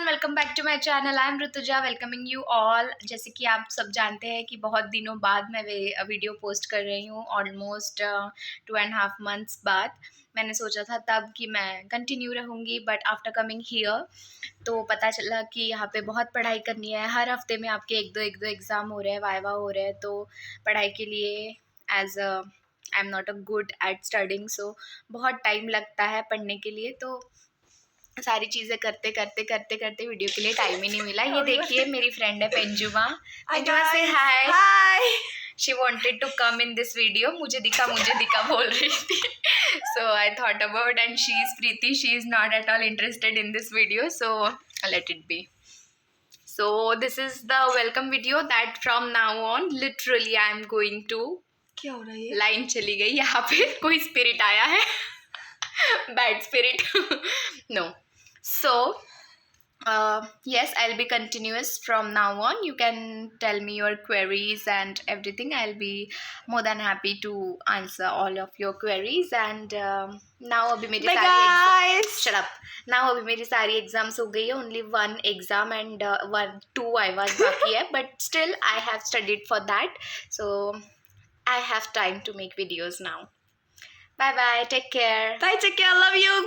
Welcome back to my channel. I am Rituja welcoming you all. जैसे कि आप सब जानते हैं कि बहुत दिनों बाद मैं वीडियो पोस्ट कर रही हूँ, ऑलमोस्ट 2.5 मंथ्स बाद। मैंने सोचा था तब कि मैं कंटिन्यू रहूँगी, बट आफ्टर कमिंग हियर तो पता चला कि यहाँ पे बहुत पढ़ाई करनी है। हर हफ्ते में आपके एक दो एग्ज़ाम हो रहे हैं, वाइवा हो रहे हैं, तो पढ़ाई के लिए as I am not a good at studying, so बहुत टाइम लगता है पढ़ने के लिए। तो सारी चीज़ें करते करते करते करते वीडियो के लिए टाइम ही नहीं मिला। ये देखिए मेरी फ्रेंड है पेंजुमा। पेंजुमा से hi. Hi. She wanted to come in this video. मुझे दिखा बोल रही थी। So I thought about, and she is Preeti, she is not at all interested in this video, so let it be. So this is the welcome video that from now on literally I am going to, क्या हो रहा है ये? Line चली गई यहाँ पे, कोई स्पिरिट आया है। Bad spirit. No, so yes, I'll be continuous from now on. You can tell me your queries and everything. I'll be more than happy to answer all of your queries. And now अभी मेरी Bye सारी guys. shut up. Now अभी मेरी सारी exams हो गई है. Only one exam and 2 vivas बाकी है. But still I have studied for that. So I have time to make videos now. Bye bye. Take care. Bye, take care. I love you.